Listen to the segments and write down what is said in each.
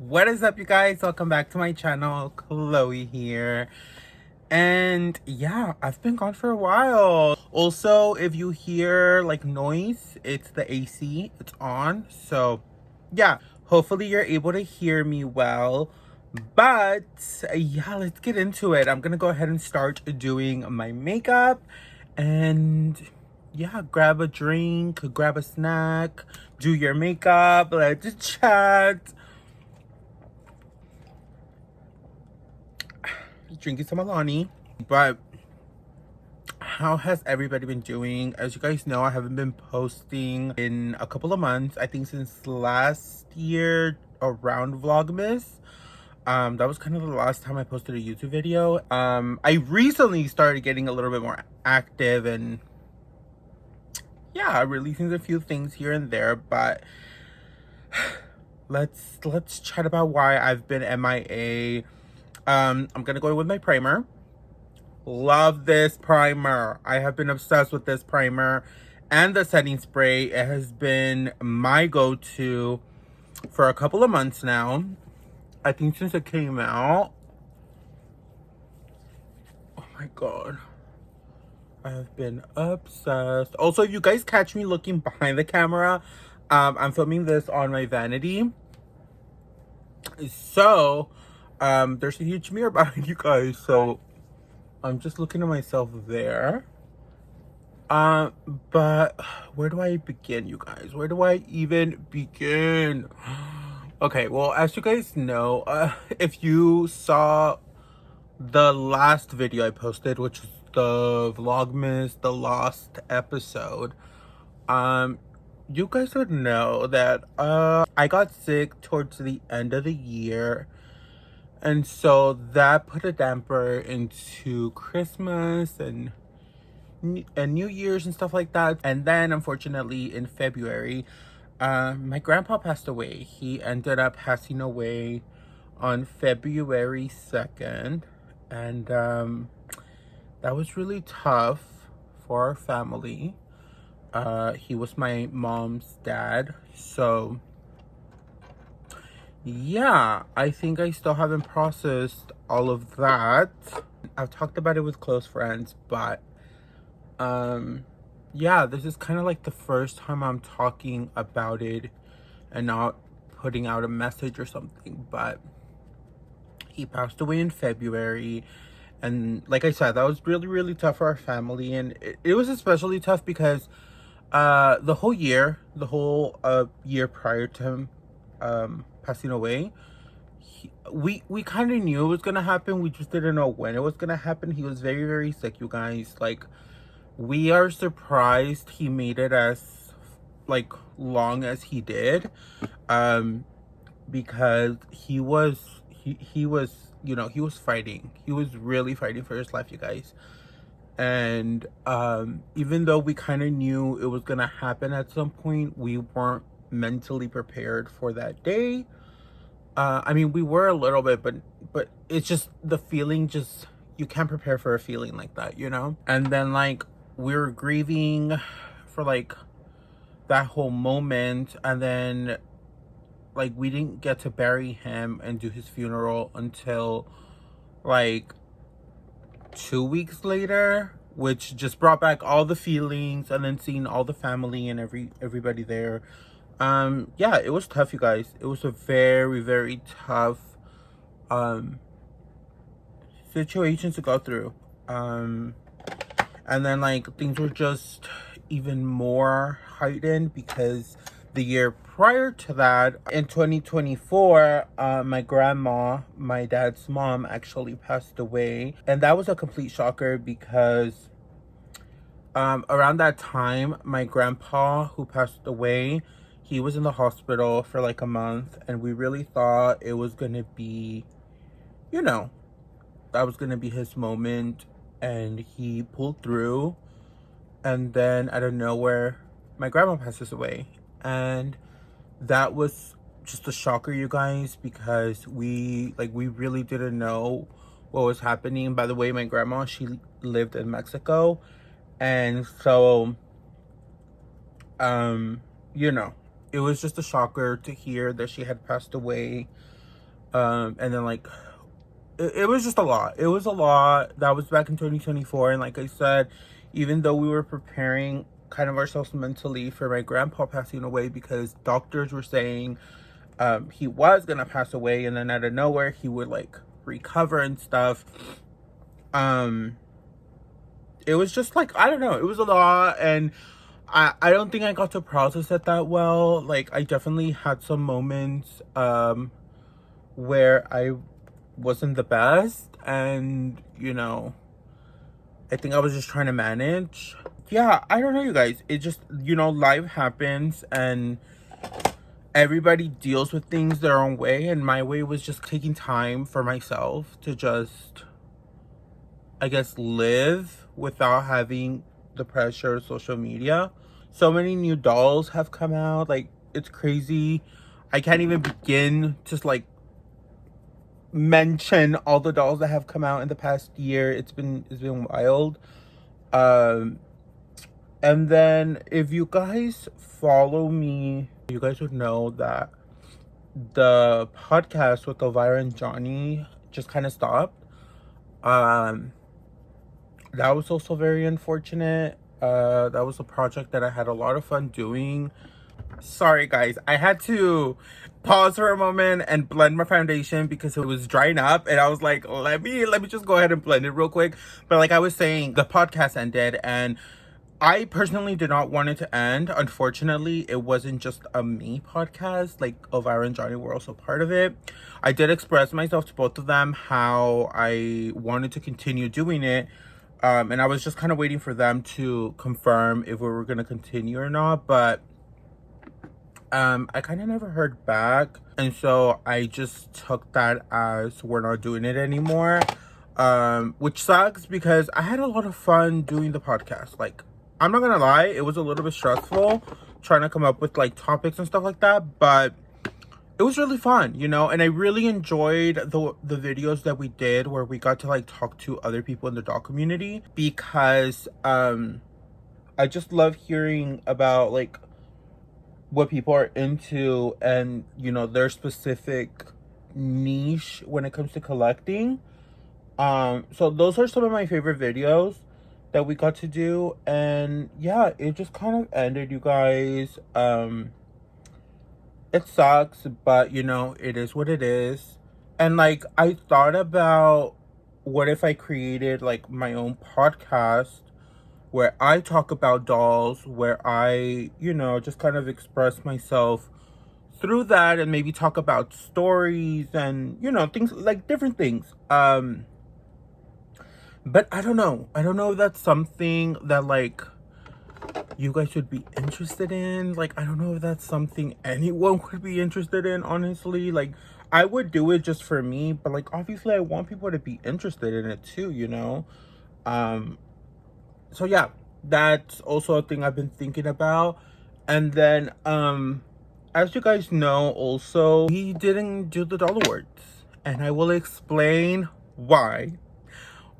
What is up, you guys? Welcome back to my channel. Chloe here. And yeah, I've been gone for a while. Also, if you hear like noise, it's the AC. It's on. So yeah, hopefully you're able to hear me well. But yeah, let's get into it. I'm gonna go ahead and start doing my makeup. And yeah, grab a drink, grab a snack, do your makeup, let's chat. Drinking some Alani. But how has everybody been doing? As you guys know, I haven't been posting in a couple of months. I think since last year around Vlogmas. That was kind of the last time I posted a YouTube video. I recently started getting a little bit more active and yeah, releasing a few things here and there, but let's chat about why I've been MIA. I'm gonna go with my primer. Love this primer. I have been obsessed with this primer and the setting spray. It has been my go-to for a couple of months now. I think since it came out. Oh my god. I have been obsessed. Also, if you guys catch me looking behind the camera, I'm filming this on my vanity. So, there's a huge mirror behind you guys. So, I'm just looking at myself there. But where do I begin, you guys? Where do I even begin? Okay, well, as you guys know, if you saw the last video I posted, which was the Vlogmas, the lost episode, you guys would know that, I got sick towards the end of the year. And so that put a damper into Christmas and New Year's and stuff like that. And then unfortunately in February, my grandpa passed away. He ended up passing away on February 2nd. And that was really tough for our family. He was my mom's dad. So yeah, I think I still haven't processed all of that. I've talked about it with close friends, but yeah, this is kind of like the first time I'm talking about it and not putting out a message or something. But he passed away in February, and like I said, that was really tough for our family. And it was especially tough because the whole year prior to him passing away, we kind of knew it was gonna happen. We just didn't know when it was gonna happen. He was very sick, you guys. Like, we are surprised he made it as like long as he did, because he was you know, he was fighting. He was really fighting for his life, you guys. And even though we kind of knew it was gonna happen at some point, we weren't mentally prepared for that day. I mean, we were a little bit, but it's just the feeling, just, you can't prepare for a feeling like that, you know? And then like we were grieving for like that whole moment, and then like we didn't get to bury him and do his funeral until like 2 weeks later, which just brought back all the feelings. And then seeing all the family and everybody there, yeah, it was tough, you guys. It was a very tough situation to go through. And then like things were just even more heightened because the year prior to that, in 2024, my grandma, my dad's mom, actually passed away. And that was a complete shocker because around that time, my grandpa, who passed away, he was in the hospital for like a month. And we really thought it was gonna be, you know, that was gonna be his moment. And he pulled through. And then out of nowhere, my grandma passes away. And that was just a shocker, you guys, because we really didn't know what was happening. By the way, my grandma, she lived in Mexico. And so, you know, it was just a shocker to hear that she had passed away. And then like it was just a lot. It was a lot. That was back in 2024. And like I said, even though we were preparing kind of ourselves mentally for my grandpa passing away, because doctors were saying he was gonna pass away, and then out of nowhere he would like recover and stuff. It was just like, I don't know, it was a lot. And I don't think I got to process it that well. Like, I definitely had some moments where I wasn't the best, and you know, I think I was just trying to manage. Yeah, I don't know, you guys. It just, you know, life happens and everybody deals with things their own way, and my way was just taking time for myself to just, I guess, live without having the pressure of social media. So many new dolls have come out, like, it's crazy. I can't even begin to like mention all the dolls that have come out in the past year. It's been wild. And then if you guys follow me, you guys would know that the podcast with Elvira and Johnny just kind of stopped. That was also very unfortunate. That was a project that I had a lot of fun doing. Sorry guys, I had to pause for a moment and blend my foundation because it was drying up, and I was like, let me just go ahead and blend it real quick. But like I was saying, the podcast ended, and I personally did not want it to end. Unfortunately, it wasn't just a me podcast. Like, Elvira and Johnny were also part of it. I did express myself to both of them how I wanted to continue doing it. And I was just kind of waiting for them to confirm if we were going to continue or not. But I kind of never heard back. And so I just took that as we're not doing it anymore. Which sucks because I had a lot of fun doing the podcast. Like, I'm not gonna lie, it was a little bit stressful trying to come up with like topics and stuff like that, but it was really fun, you know. And I really enjoyed the videos that we did where we got to like talk to other people in the doll community, because I just love hearing about like what people are into and, you know, their specific niche when it comes to collecting. So those are some of my favorite videos that we got to do. And yeah, it just kind of ended, you guys. It sucks, but you know, it is what it is. And like, I thought about, what if I created like my own podcast where I talk about dolls, where I, you know, just kind of express myself through that, and maybe talk about stories and, you know, things like different things. But I don't know if that's something that like you guys would be interested in. Like, I don't know if that's something anyone would be interested in, honestly. Like, I would do it just for me, but like, obviously I want people to be interested in it too, you know. So yeah, that's also a thing I've been thinking about. And then as you guys know, also, we didn't do the doll awards, and I will explain why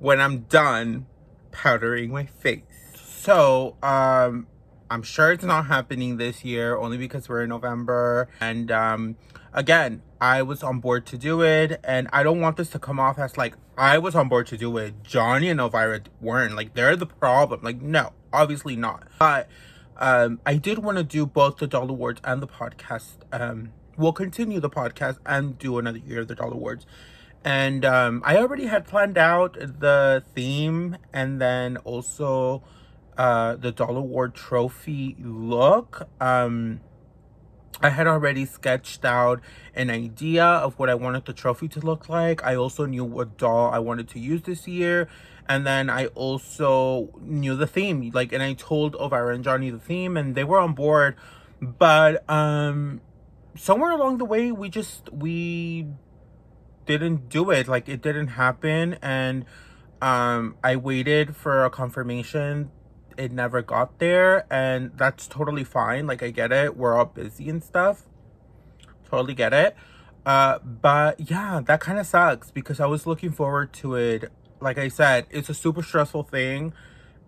when I'm done powdering my face. So I'm sure it's not happening this year, only because we're in November. And again, I was on board to do it, and I don't want this to come off as like I was on board to do it, Johnny and Elvira weren't. Like, they're the problem. Like, no, obviously not. But I did want to do both the doll awards and the podcast. We'll continue the podcast and do another year of the doll awards. And I already had planned out the theme, and then also the doll award trophy look. I had already sketched out an idea of what I wanted the trophy to look like. I also knew what doll I wanted to use this year. And then I also knew the theme. Like, and I told Elvira and Johnny the theme, and they were on board. But somewhere along the way, we didn't do it. Like, it didn't happen. And I waited for a confirmation. It never got there, and that's totally fine. Like, I get it, we're all busy and stuff, totally get it. But yeah, that kind of sucks because I was looking forward to it. Like I said, it's a super stressful thing,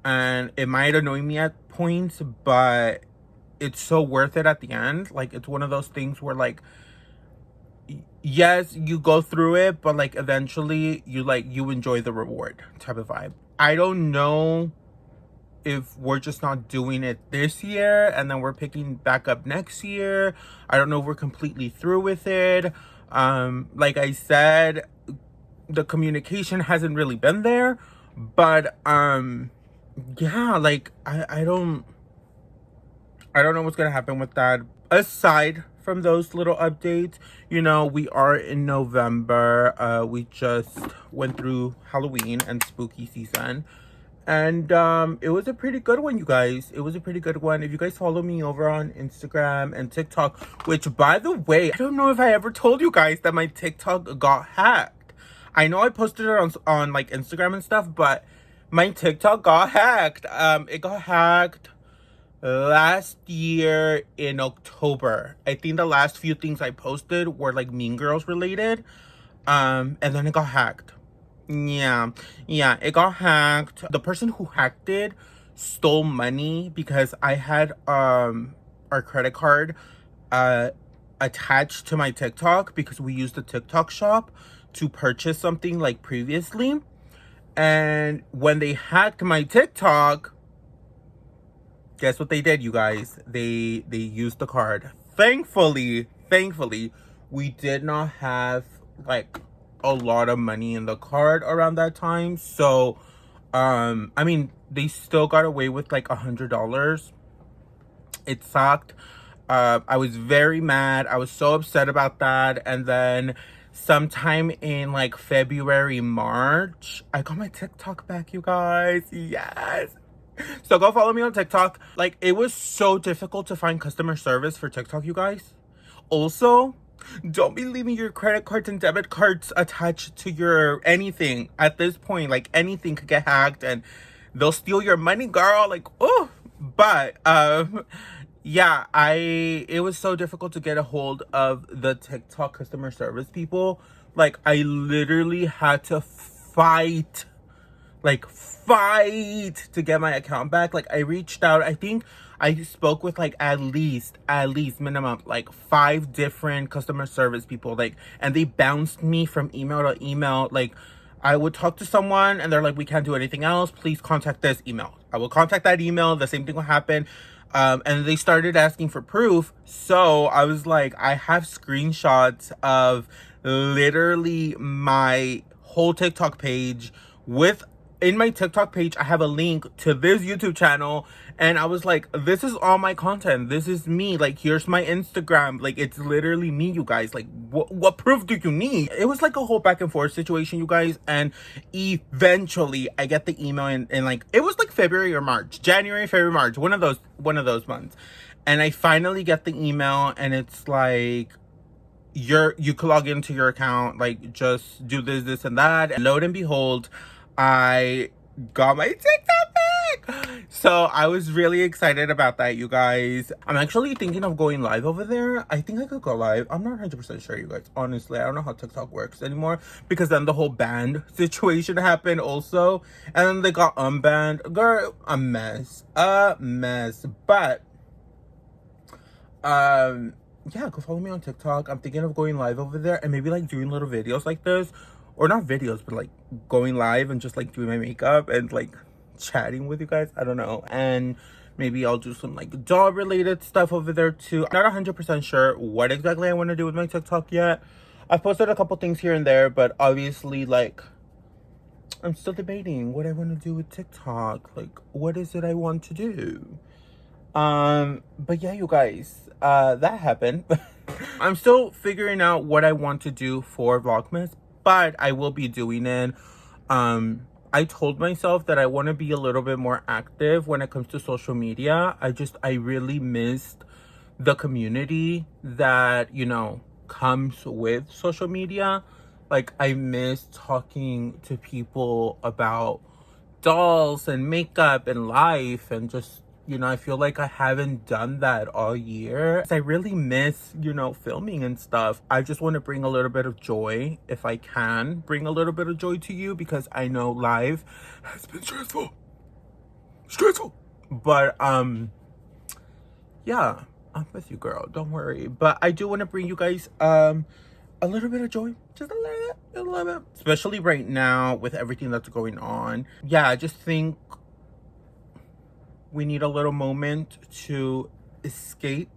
and it might annoy me at points, but it's so worth it at the end. Like, it's one of those things where, like, yes, you go through it, but like eventually you enjoy the reward type of vibe. I don't know if we're just not doing it this year and then we're picking back up next year. I don't know if we're completely through with it. Like I said, the communication hasn't really been there, but yeah, like I don't know what's gonna happen with that. Aside from those little updates, you know, we are in November. We just went through Halloween and spooky season. And it was a pretty good one, you guys. It was a pretty good one. If you guys follow me over on Instagram and TikTok, which by the way, I don't know if I ever told you guys that my TikTok got hacked. I know I posted it on like Instagram and stuff, but my TikTok got hacked. It got hacked last year in October. I think the last few things I posted were like Mean Girls related. And then it got hacked. Yeah, it got hacked. The person who hacked it stole money because I had our credit card attached to my TikTok because we used the TikTok shop to purchase something like previously. And when they hacked my TikTok, guess what they did, you guys? They used the card. Thankfully, we did not have like a lot of money in the card around that time. So, I mean, they still got away with like $100. It sucked. I was very mad. I was so upset about that. And then sometime in like February, March, I got my TikTok back, you guys. Yes. So go follow me on TikTok. Like, it was so difficult to find customer service for TikTok, you guys. Also, don't be leaving your credit cards and debit cards attached to your anything. At this point, like, anything could get hacked and they'll steal your money, girl. Like, oh. But yeah, it was so difficult to get a hold of the TikTok customer service people. Like, I literally had to fight to get my account back. Like, I reached out. I think I spoke with like at least minimum like 5 different customer service people, like, and they bounced me from email to email. Like, I would talk to someone and they're like, we can't do anything else, please contact this email. I will contact that email, the same thing will happen. And they started asking for proof. So I was like, I have screenshots of literally my whole TikTok page with, in my TikTok page, I have a link to this YouTube channel. And I was like, this is all my content. This is me. Like, here's my Instagram. Like, it's literally me, you guys. Like, what proof do you need? It was like a whole back and forth situation, you guys. And eventually I get the email and like, it was like February or March, January, February, March, one of those months. And I finally get the email and it's like, you can log into your account, like, just do this and that. And lo and behold, I got my TikTok back. So I was really excited about that, you guys. I'm actually thinking of going live over there. I think I could go live. I'm not 100% sure, you guys. Honestly, I don't know how TikTok works anymore because then the whole ban situation happened also. And then they got unbanned. Girl, a mess. But, yeah, go follow me on TikTok. I'm thinking of going live over there and maybe like doing little videos like this. Or not videos, but like going live and just like doing my makeup and like chatting with you guys. I don't know. And maybe I'll do some like doll related stuff over there too. I'm not 100% sure what exactly I want to do with my TikTok yet. I've posted a couple things here and there, but obviously, like, I'm still debating what I want to do with TikTok. Like, what is it I want to do? But yeah, you guys, that happened. I'm still figuring out what I want to do for Vlogmas, but I will be doing it. I told myself that I want to be a little bit more active when it comes to social media. I really missed the community that, you know, comes with social media. Like, I miss talking to people about dolls and makeup and life and just, you know, I feel like I haven't done that all year. I really miss, you know, filming and stuff. I just want to bring a little bit of joy, if I can bring a little bit of joy to you, because I know live has been stressful. But, yeah, I'm with you, girl. Don't worry. But I do want to bring you guys, a little bit of joy. Just a little bit. Especially right now with everything that's going on. Yeah, I just think we need a little moment to escape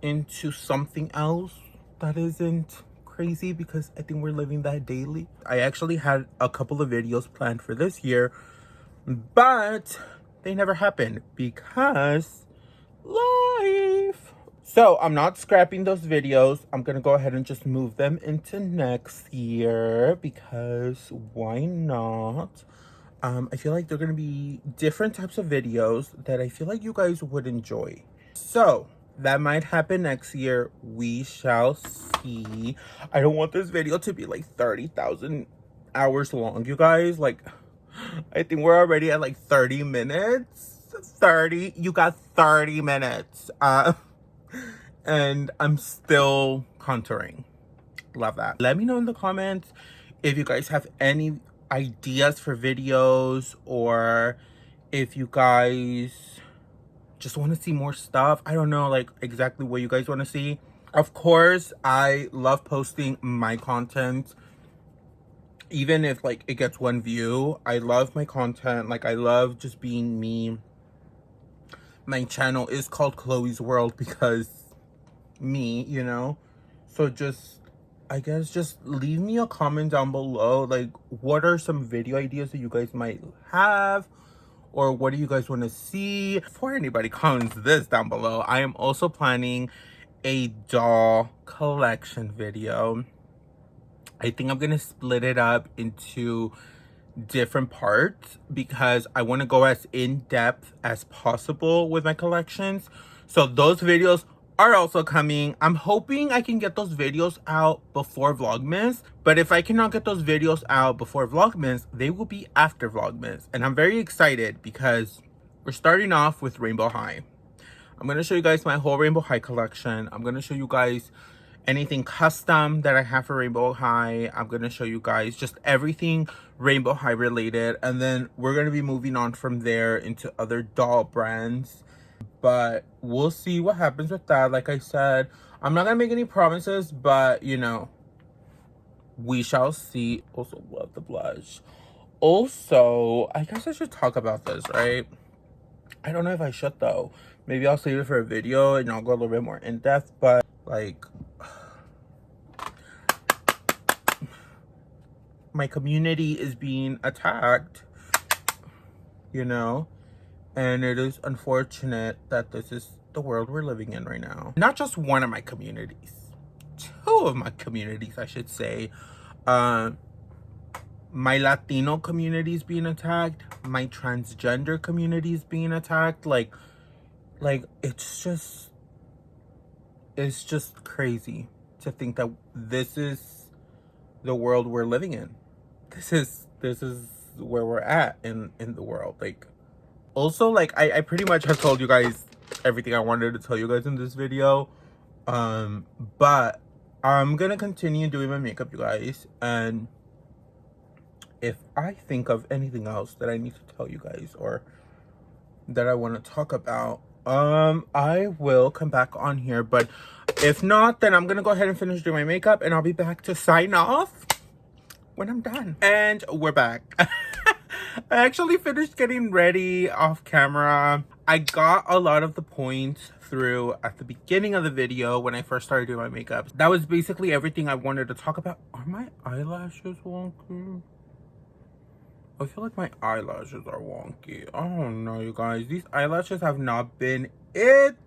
into something else that isn't crazy, because I think we're living that daily. I actually had a couple of videos planned for this year, but they never happened because life. So I'm not scrapping those videos. I'm gonna go ahead and just move them into next year, because why not? I feel like they're gonna be different types of videos that I feel like you guys would enjoy. So that might happen next year. We shall see. I don't want this video to be like 30,000 hours long, you guys. Like, I think we're already at like 30 minutes. 30. You got 30 minutes. And I'm still contouring. Love that. Let me know in the comments if you guys have any ideas for videos, or if you guys just want to see more stuff. I don't know like exactly what you guys want to see. Of course, I love posting my content, even if like it gets 1 view. I love my content. Like, I love just being me. My channel is called Chloe's World because me, you know. So just, I guess, just leave me a comment down below. Like, what are some video ideas that you guys might have? Or what do you guys want to see? Before anybody comments this down below, I am also planning a doll collection video. I think I'm going to split it up into different parts, because I want to go as in-depth as possible with my collections. So those videos are also coming. I'm hoping I can get those videos out before Vlogmas, but if I cannot get those videos out before Vlogmas, they will be after Vlogmas. And I'm very excited because we're starting off with Rainbow High. I'm going to show you guys my whole Rainbow High collection. I'm going to show you guys anything custom that I have for Rainbow High. I'm going to show you guys just everything Rainbow High related, and then we're going to be moving on from there into other doll brands. But we'll see what happens with that. Like I said, I'm not gonna make any promises, but you know, we shall see. Also love the blush. Also, I guess I should talk about this, right? I don't know if I should though. Maybe I'll save it for a video and I'll go a little bit more in depth. But like, my community is being attacked, you know. And it is unfortunate that this is the world we're living in right now. Not just one of my communities. 2 of my communities, I should say. My Latino community is being attacked. My transgender community is being attacked. Like it's just crazy to think that this is the world we're living in. This is where we're at in the world. Like, also, like, I pretty much have told you guys everything I wanted to tell you guys in this video. But I'm gonna continue doing my makeup, you guys. And if I think of anything else that I need to tell you guys, or that I want to talk about, I will come back on here. But if not, then I'm gonna go ahead and finish doing my makeup, and I'll be back to sign off when I'm done. And we're back. I actually finished getting ready off camera. I got a lot of the points through at the beginning of the video when I first started doing my makeup. That was basically everything I wanted to talk about. Are my eyelashes wonky? I feel like my eyelashes are wonky. I don't know, you guys. These eyelashes have not been it.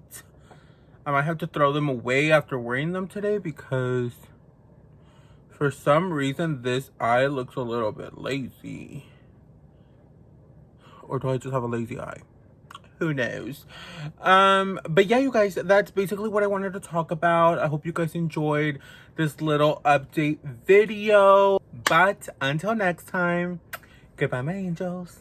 I might have to throw them away after wearing them today, because for some reason this eye looks a little bit lazy. Or do I just have a lazy eye? Who knows? But yeah, you guys, that's basically what I wanted to talk about. I hope you guys enjoyed this little update video. But until next time, goodbye, my angels.